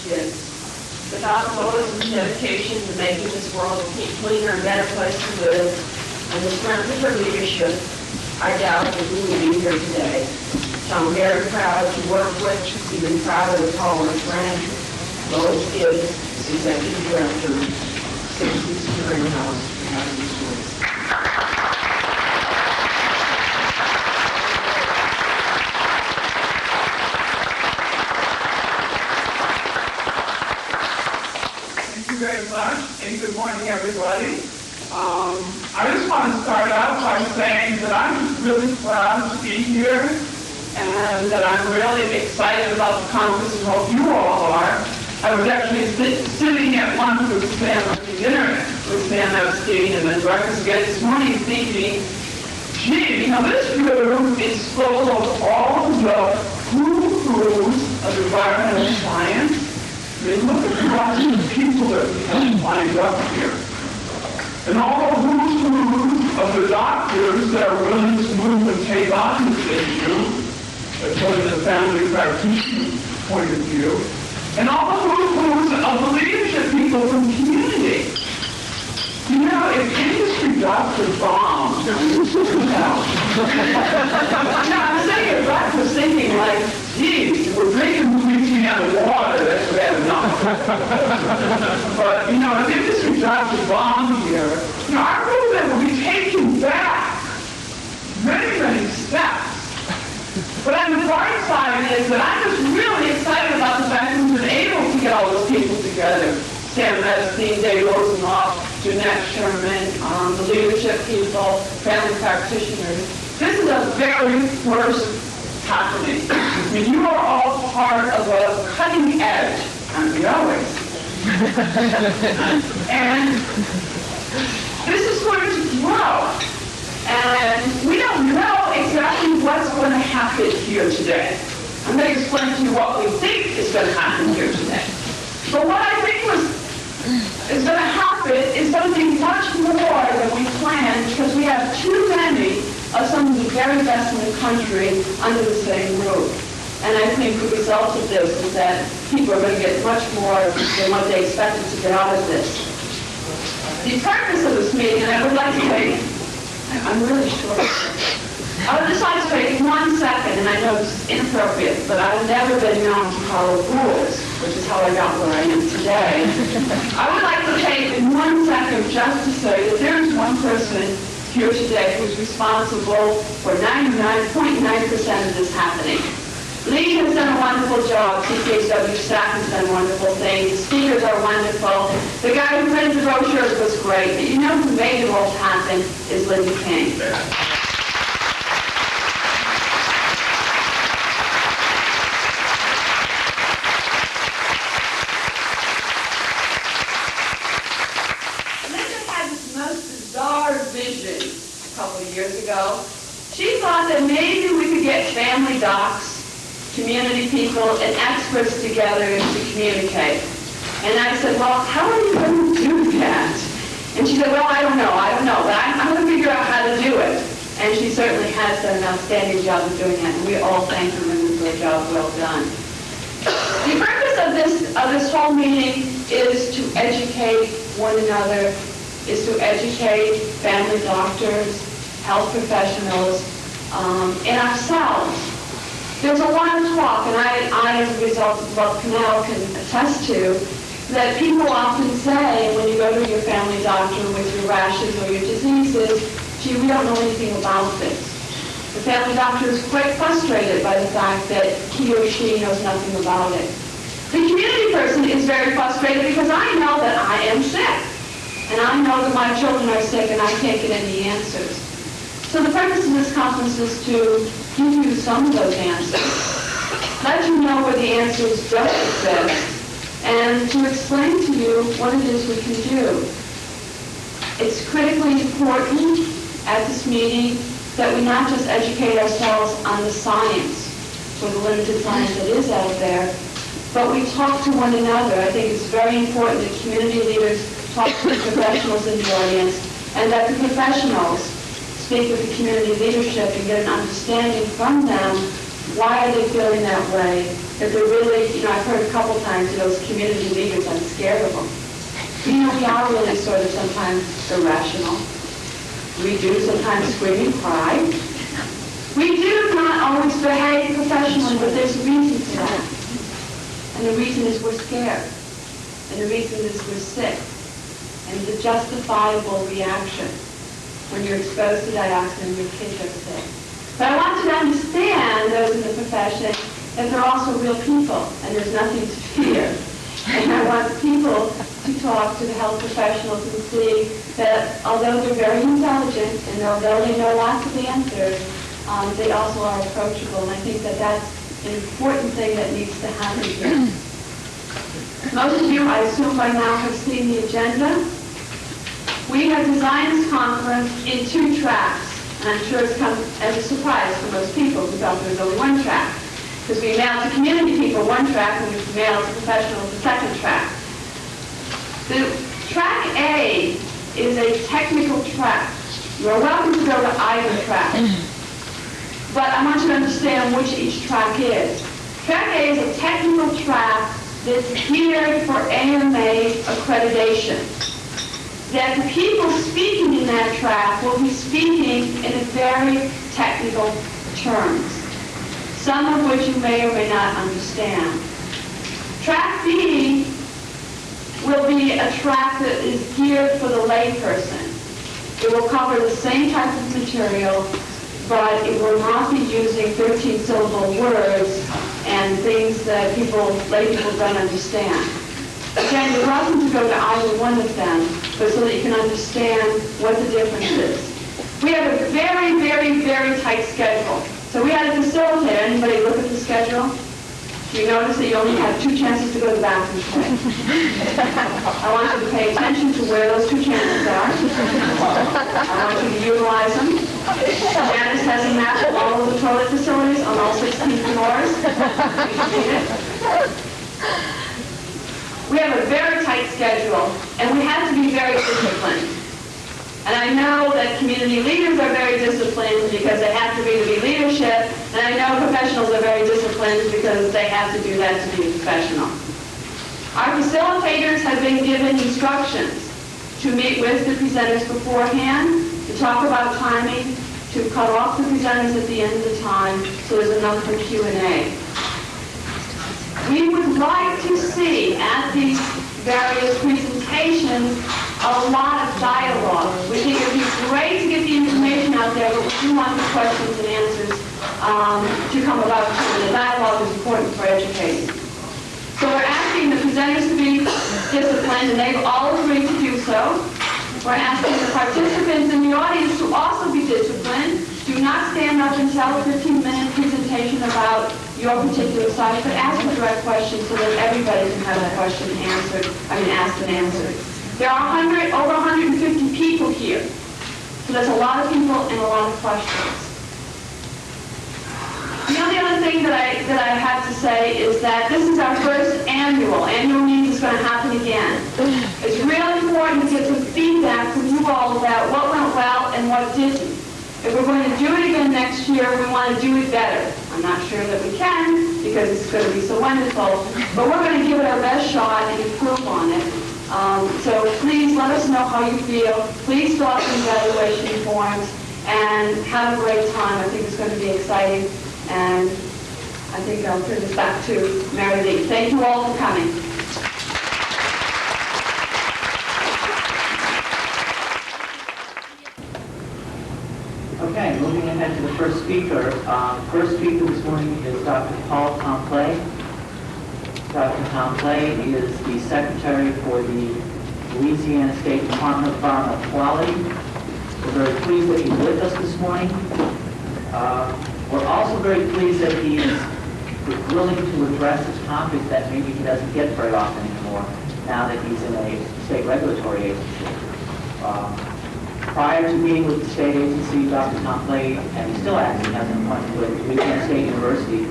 kids. Without Lois's dedication to making this world a cleaner and better place to live, and the strength of her leadership, I doubt that we would be here today. So I'm very proud to work with, even prouder to call her friend. Lois is Executive Director of Clearinghouse. Thank you very much, and good morning, everybody. I just want to start out by saying that I'm really proud to be here, and that I'm really excited about the conference, and hope you all are. I was actually sitting at lunch with Sam, dinner with Sam Epstein, and then breakfast again this morning, thinking, gee, this room is full of all the who-who's of environmental science. I mean, look at the lots of people that we have lined up here. And all the who's of the doctors that are willing to move and take on this issue, according to the family practitioner point of view, and all the who's of the leadership people from the community. If industry dropped a bomb, I'm saying it back to thinking like, geez, we're drinking Louisiana water, that's bad enough. But, if industry dropped a bomb here, our movement will be taken back many, many steps. But on the bright side is that I'm just really excited about the fact that we've been able to get all those people together. Sam Epstein, Dave Rosenhoff, Jeanette Sherman, the leadership people, family practitioners. This is a very first happening. I mean, you are all part of a cutting edge, and we always. And this is going to grow. And we don't know exactly what's going to happen here today. I'm going to explain to you what we think is going to happen here today. But what I think is going to happen is going to be much more than we planned, because we have too many of some of the very best in the country under the same roof. And I think the result of this is that people are going to get much more than what they expected to get out of this. The purpose of this meeting, and I would like to take, I'm really short. I would just like to take 1 second, and I know this is inappropriate, but I've never been known to follow rules, which is how I got where I am today. I would like to take 1 second just to say that there is one person here today who's responsible for 99.9% of this happening. Lee has done a wonderful job. CKW staff has done wonderful things. The speakers are wonderful. The guy who printed the brochures was great. But who made it all happen is Linda King. Vision a couple of years ago. She thought that maybe we could get family docs, community people, and experts together to communicate. And I said, well, how are you going to do that? And she said, well, I don't know, but I'm going to figure out how to do it. And she certainly has done an outstanding job of doing that, and we all thank her for a job well done. The purpose of this whole meeting is to educate one another, is to educate family doctors, health professionals, and ourselves. There's a lot of talk, and I as a result of what Canal can attest to, that people often say when you go to your family doctor with your rashes or your diseases, gee, we don't know anything about this. The family doctor is quite frustrated by the fact that he or she knows nothing about it. The community person is very frustrated because I know that I am sick. And I know that my children are sick and I can't get any answers. So the purpose of this conference is to give you some of those answers, let you know where the answers don't exist, and to explain to you what it is we can do. It's critically important at this meeting that we not just educate ourselves on the science, for the limited science that is out there, but we talk to one another. I think it's very important that community leaders talk to the professionals in the audience, and that the professionals speak with the community leadership and get an understanding from them Why are they feeling that way? If they're really, I've heard a couple times, those community leaders, I'm scared of them. We are really sort of sometimes irrational. We do sometimes scream and cry. We do not always behave professionally, but there's a reason for that. And the reason is we're scared. And the reason is we're sick. And it's a justifiable reaction when you're exposed to dioxin and your kids are sick. But I want you to understand, those in the profession, that they're also real people, and there's nothing to fear. And I want people to talk to the health professionals and see that although they're very intelligent, and although they know lots of answers, they also are approachable. And I think that that's an important thing that needs to happen here. Most of you, I assume by now, have seen the agenda. We have designed this conference in 2 tracks. And I'm sure it's come as a surprise for most people who thought there was only 1 track. Because we mailed to community people 1 track, and we mailed to professionals the 2nd track. The track A is a technical track. You're welcome to go to either track. But I want you to understand which each track is. Track A is a technical track that's geared for AMA accreditation. That the people speaking in that track will be speaking in very technical terms, some of which you may or may not understand. Track B will be a track that is geared for the layperson. It will cover the same type of material, but it will not be using 13-syllable words and things that lay people don't understand. Again, you're welcome to go to either one of them, but so that you can understand what the difference is. We have a very, very, very tight schedule. So we had a facilitator. Anybody look at the schedule? You notice that you only have 2 chances to go to the bathroom today. I want you to pay attention to where those 2 chances are. I want you to utilize them. Janice has a map of all of the toilet facilities on all 16 floors. You can read it. We have a very tight schedule, and we have to be very disciplined. And I know that community leaders are very disciplined because they have to be leadership, and I know professionals are very disciplined because they have to do that to be a professional. Our facilitators have been given instructions to meet with the presenters beforehand, to talk about timing, to cut off the presenters at the end of the time, so there's enough for Q&A. We would like to see at these various presentations a lot of dialogue. We think it would be great to get the information out there, but we do want the questions and answers to come about too. And the dialogue is important for educating. So we're asking the presenters to be disciplined, and they've all agreed to do so. We're asking the participants in the audience to also be disciplined. Do not stand up and tell a 15-minute presentation about your particular site, but ask a direct question so that everybody can have a question answered, asked and answered. There are over 150 people here, so that's a lot of people and a lot of questions. The only other thing that I have to say is that this is our first annual. Annual means it's going to happen again. It's really important to get some feedback from you all about what went well and what didn't. If we're going to do it again next year, we want to do it better. I'm not sure that we can because it's going to be so wonderful, but we're going to give it our best shot and improve on it. So please let us know how you feel. Please fill out the evaluation forms and have a great time. I think it's going to be exciting, and I think I'll turn this back to Mary Lee. Thank you all for coming. Okay, moving ahead to the first speaker. First speaker this morning is Dr. Paul Temple. Dr. Temple is the Secretary for the Louisiana State Department of Environmental Quality. We're very pleased that he's with us this morning. We're also very pleased that he is willing to address a topic that maybe he doesn't get very often anymore, now that he's in a state regulatory agency. Prior to being with the state agency, Dr. Temple, and he's still acting as an appointed with Louisiana State University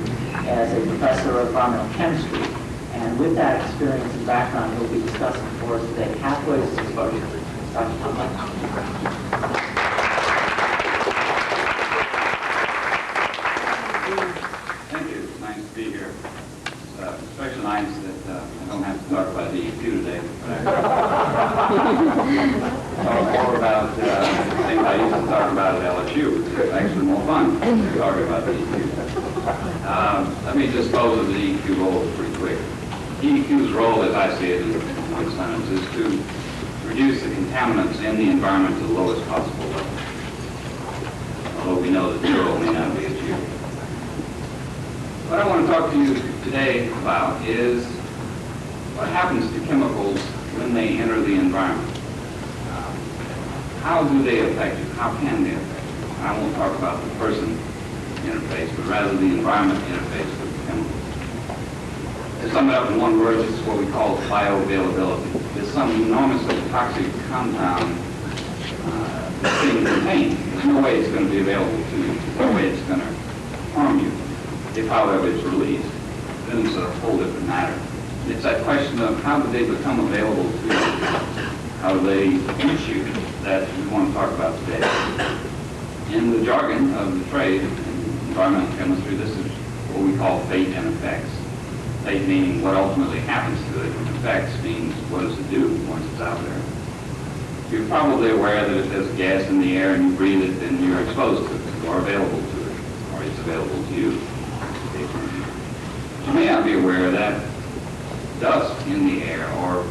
as a professor of environmental chemistry. And with that experience and background, he'll be discussing for us today pathways to exposure. Dr. Temple. Especially nice that I don't have to talk about DEQ today, but I talk more about things I used to talk about at LSU. It's actually more fun to talk about DEQ. Let me just pose the DEQ role pretty quick. DEQ's role, as I see it in one sentence, is to reduce the contaminants in the environment to the lowest possible level. Although we know that zero may not be achieved. What I want to talk to you today about is what happens to chemicals when they enter the environment. How do they affect you? How can they affect you? I won't talk about the person interface, but rather the environment interface with the chemicals. To sum it up in one word, this is what we call bioavailability. It's some enormously toxic compound that's being contained. There's no way it's going to be available to you. There's no way it's going to harm you. If, however, it's released, then it's a whole different matter. It's that question of how do they become available to you? How do they reach you that we want to talk about today? In the jargon of the trade, in environmental chemistry, this is what we call fate and effects. Fate meaning what ultimately happens to it, and effects means what does it do once it's out there. You're probably aware that if there's gas in the air and you breathe it, then you're exposed to it, or available to it, or it's available to you. You may not be aware that dust in the air or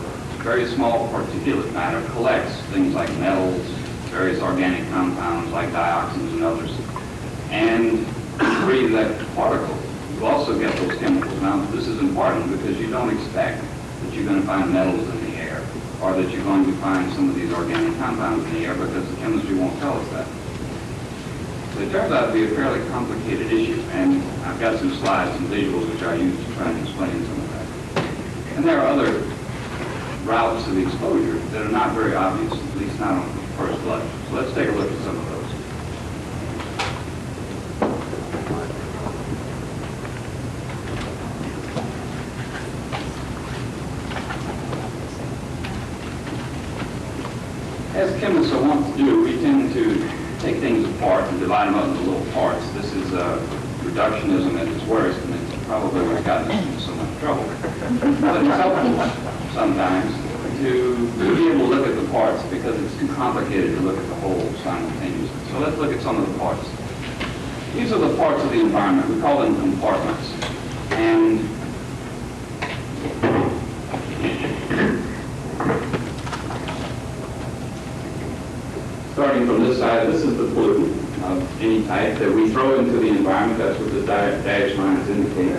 very small particulate matter collects things like metals, various organic compounds like dioxins and others, and you breathe that particle. You also get those chemicals. Now, this is important because you don't expect that you're going to find metals in the air or that you're going to find some of these organic compounds in the air because the chemistry won't tell us that. So it turns out to be a fairly complicated issue, and I've got some slides and visuals which I use to try and explain some of that. And there are other routes of exposure that are not very obvious, at least not on first blush. So let's take a look at some of those. As chemists are wont to do, we tend to take things apart and divide them up into little parts. This is reductionism at its worst, and it's probably what's gotten us into so much trouble. But it's helpful sometimes to be able to look at the parts because it's too complicated to look at the whole simultaneously. So let's look at some of the parts. These are the parts of the environment. We call them compartments. And starting from this side, this is the pollutant of any type that we throw into the environment. That's what the dashed lines indicate.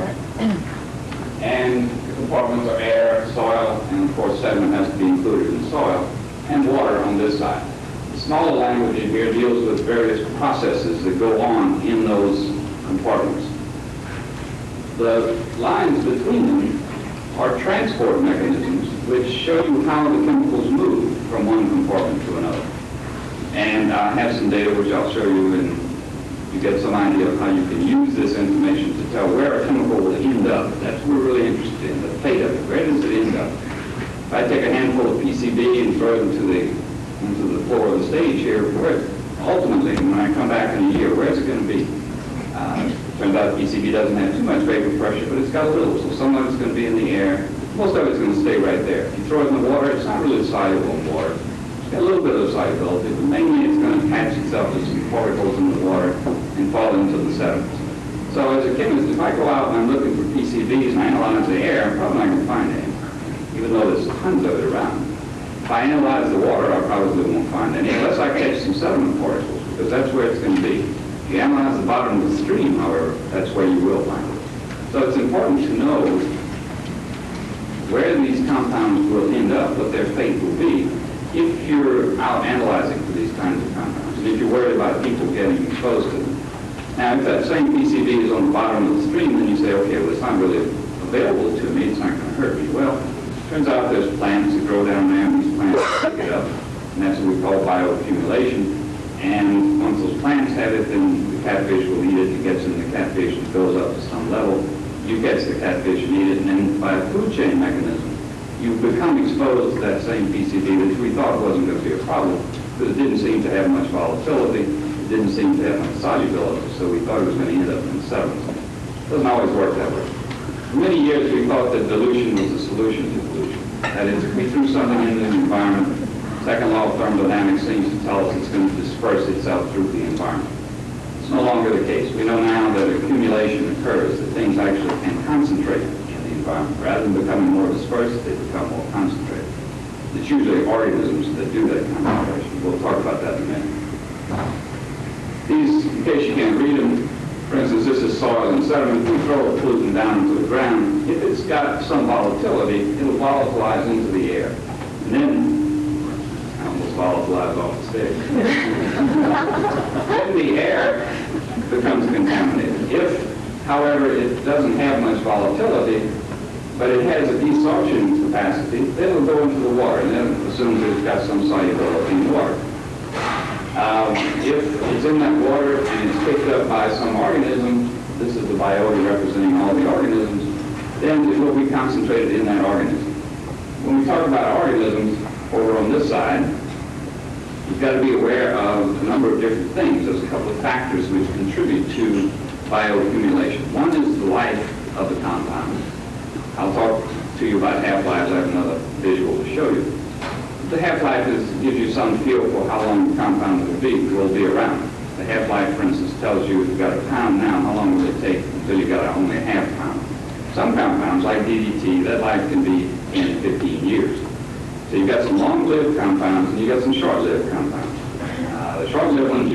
And the compartments are air, soil, and of course sediment has to be included in soil, and water on this side. The smaller language in here deals with various processes that go on in those compartments. The lines between them are transport mechanisms which show you how the chemicals move from one compartment to another. And I have some data which I'll show you, and you get some idea of how you can use this information to tell where a chemical will end up. That's what we're really interested in, the fate of it. Where does it end up? If I take a handful of PCB and throw it into the floor of the stage here, where ultimately, when I come back in a year, where's it going to be? Turns out PCB doesn't have too much vapor pressure, but it's got a little, so some of it's going to be in the air. Most of it's going to stay right there. If you throw it in the water, it's not really soluble in water. It's got a little bit of solubility, but mainly it's going to attach itself to some particles in the water and fall into the sediments. So as a chemist, if I go out and I'm looking for PCBs and I analyze the air, I'm probably not going to find any, even though there's tons of it around. If I analyze the water, I probably won't find any, unless I catch some sediment particles, because that's where it's going to be. If you analyze the bottom of the stream, however, that's where you will find it. So it's important to know where these compounds will end up, what their fate will be, if you're out analyzing for these kinds of compounds, and if you're worried about people getting exposed to them. Now, if that same PCB is on the bottom of the stream, then you say, okay, well, it's not really available to me, it's not going to hurt me. Well, it turns out there's plants that grow down there, and these plants pick it up, and that's what we call bioaccumulation. And once those plants have it, then the catfish will eat it, it gets in the catfish, and goes up to some level, you catch the catfish and eat it, and then by a food chain mechanism, you become exposed to that same PCB, which we thought wasn't going to be a problem, because it didn't seem to have much volatility, it didn't seem to have much solubility, so we thought it was going to end up in sediments. It doesn't always work that way. For many years, we thought that dilution was the solution to pollution. That is, if we threw something into the environment, second law of thermodynamics seems to tell us it's going to disperse itself through the environment. It's no longer the case. We know now that accumulation occurs, that things actually can concentrate in the environment. Rather than becoming more dispersed, they become more concentrated. It's usually organisms that do that concentration. We'll talk about that in a minute. These, in case you can't read them, for instance, this is soil and sediment. If we throw a pollutant down into the ground, if it's got some volatility, it'll volatilize into the air. And then, I almost volatilized off the stage. Then the air becomes contaminated. If, however, it doesn't have much volatility, but it has a desorption capacity, then it'll go into the water, and then it assumes that it's got some solubility in water. If it's in that water and it's picked up by some organism, this is the biota representing all the organisms, then it will be concentrated in that organism. When we talk about organisms over on this side, you've got to be aware of a number of different things. There's a couple of factors which contribute to bioaccumulation. One is the life of the compound. I'll talk to you about half-lives. I have another visual to show you. The half-life gives you some feel for how long the compound will be around. The half-life, for instance, tells you if you've got a pound now, how long will it take until you've got only a half pound. Some compounds, like DDT, that life can be 10 to 15 years. So you've got some long-lived compounds and you've got some short-lived compounds. The short-lived ones,